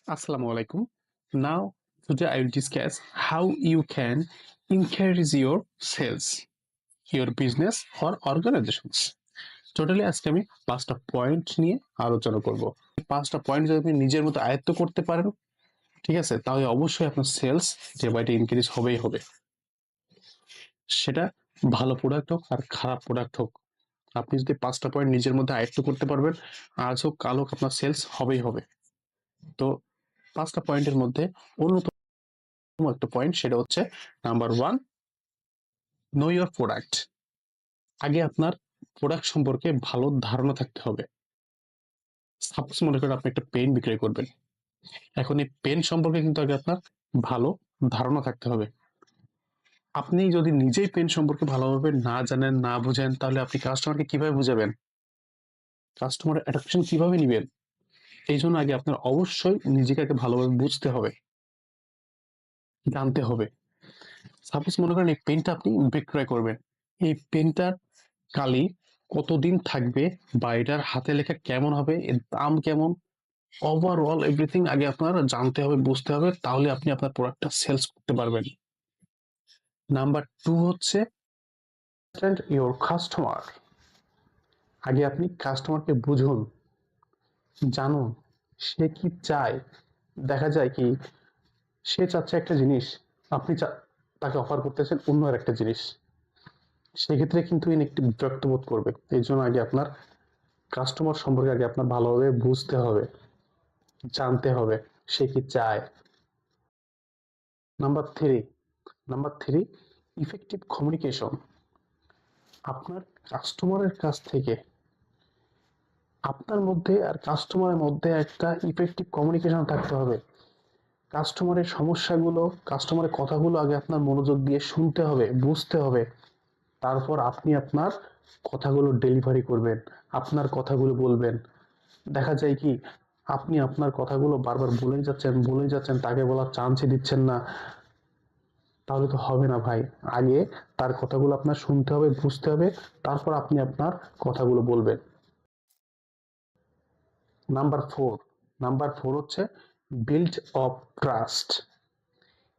Assalamu alaikum. Now, today I will discuss how you can increase your sales, your business or organizations. Totally আজকে আমি 5টা point নিয়ে আলোচনা করব। 5টা পয়েন্ট যদি আপনি নিজের মতো আয়ত্ত করতে পারেন, ঠিক আছে, তাহলে অবশ্যই আপনার সেলস যে বাইটা ইনক্রিজ হবেই হবে। সেটা ভালো প্রোডাক্ট হোক আর খারাপ প্রোডাক্ট হোক, আপনি যদি 5টা পয়েন্ট নিজের মধ্যে আয়ত্ত করতে পারবেন, আজ হোক কাল হোক আপনার সেলস হবেই হবে। তো 5টা পয়েন্টের মধ্যে অন্যতম একটা পয়েন্ট, সেটা হচ্ছে নাম্বার 1, নো ইউর প্রোডাক্ট। আগে আপনার প্রোডাক্ট সম্পর্কে ভালো ধারণা থাকতে হবে। সাপোজ মনে করেন আপনি একটা পেন বিক্রয় করবেন, এখন এই পেন সম্পর্কে কিন্তু আগে আপনার ভালো ধারণা থাকতে হবে। আপনি যদি নিজেই পেন সম্পর্কে ভালোভাবে না জানেন, না বুঝেন, তাহলে আপনি কাস্টমারকে কিভাবে বুঝাবেন? কাস্টমার অ্যাট্রাকশন কিভাবে নিবেন? এই জন্য আগে আপনার অবশ্যই নিজেকে আগে ভালোভাবে বুঝতে হবে, জানতে হবে। সাপোজ মনে করেন এই পেনটা আপনি বিক্রয় করবেন, এই পেনটার কালি কতদিন থাকবে বা এটার হাতে লেখা কেমন হবে, এর দাম কেমন, ওভারঅল এভরিথিং আগে আপনার জানতে হবে, বুঝতে হবে, তাহলে আপনি আপনার প্রোডাক্টটা সেলস করতে পারবেন। নাম্বার 2 হচ্ছে ইওর কাস্টমার। আগে আপনি কাস্টমারকে বুঝুন, জানুন সে কি চায়। দেখা যায় কি, সে চাচ্ছে একটা জিনিস, আপনি তাকে অফার করতেছেন অন্য আর একটা জিনিস, সেক্ষেত্রে কিন্তু একটি বিরক্ত বোধ করবে। এই জন্য আগে আপনার কাস্টমার সম্পর্কে আগে আপনার ভালোভাবে বুঝতে হবে, জানতে হবে সে কি চায়। Number three, effective communication. আপনার কাস্টমারের কাছ থেকে আপনার মধ্যে আর কাস্টমারের মধ্যে একটা ইফেক্টিভ কমিউনিকেশন থাকতে হবে। কাস্টমারের সমস্যাগুলো, কাস্টমারের কথাগুলো আগে আপনার মনোযোগ দিয়ে শুনতে হবে, বুঝতে হবে, তারপর আপনি আপনার কথাগুলো ডেলিভারি করবেন, আপনার কথাগুলো বলবেন। দেখা যায় কি, আপনি আপনার কথাগুলো বারবার বলেই যাচ্ছেন, তাকে বলার চান্সই দিচ্ছেন না, তাহলে তো হবে না ভাই। আগে তার কথাগুলো আপনার শুনতে হবে, বুঝতে হবে, তারপর আপনি আপনার কথাগুলো বলবেন। নাম্বার ফোর হচ্ছে বিল্ড অফ ট্রাস্ট।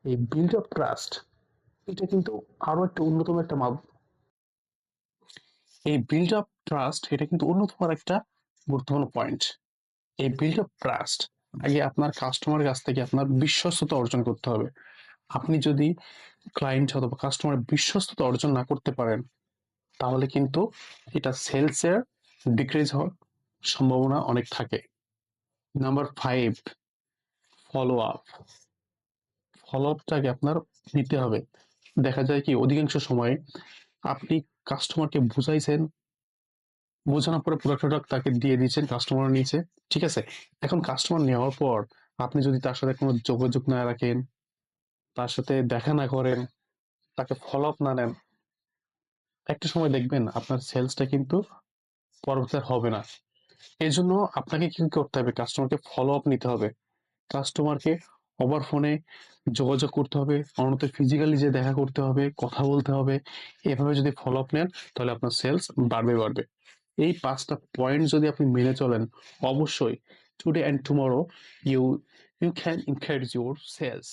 এই বিল্ড অফ ট্রাস্ট, এটা কিন্তু আরো একটা অন্যতম একটা এই বিল্ড অফ ট্রাস্ট এটা কিন্তু অন্যতম একটা গুরুত্বপূর্ণ পয়েন্ট। এই বিল্ড অফ ট্রাস্ট আগে আপনার কাস্টমারের কাছ থেকে আপনার বিশ্বস্ততা অর্জন করতে হবে। আপনি যদি ক্লায়েন্ট অথবা কাস্টমারের বিশ্বস্ততা অর্জন না করতে পারেন, তাহলে কিন্তু এটা সেলসের ডিক্রিজ হওয়ার সম্ভাবনা অনেক থাকে। Number 5, follow up. ফলো আপটাকে আপনার নিতে হবে। দেখা যায় কি, অধিকাংশ সময় আপনি কাস্টমারকে বুঝাইছেন, বোঝানোর পরে প্রোডাক্ট তাকে দিয়ে দিয়েছেন, কাস্টমার নিয়েছে, ঠিক আছে। এখন কাস্টমার নেওয়ার পর আপনি যদি তার সাথে কোনো যোগাযোগ না রাখেন, তার সাথে দেখা না করেন, তাকে ফলো আপ না নেন, একটা সময় দেখবেন আপনার সেলসটা কিন্তু পরবর্তী আর হবে না। এই জন্য আপনাকে কি করতে হবে, কাস্টমারকে ফলো আপ নিতে হবে, কাস্টমারকে ওভার ফোনে যোগাযোগ করতে হবে, অন্যত ফিজিক্যালি যে দেখা করতে হবে, কথা বলতে হবে। এভাবে যদি ফলো আপ নেন, তাহলে আপনার সেলস বাড়বে। এই 5টা পয়েন্ট যদি আপনি মেনে চলেন, অবশ্যই today and tomorrow you you can increase your sales.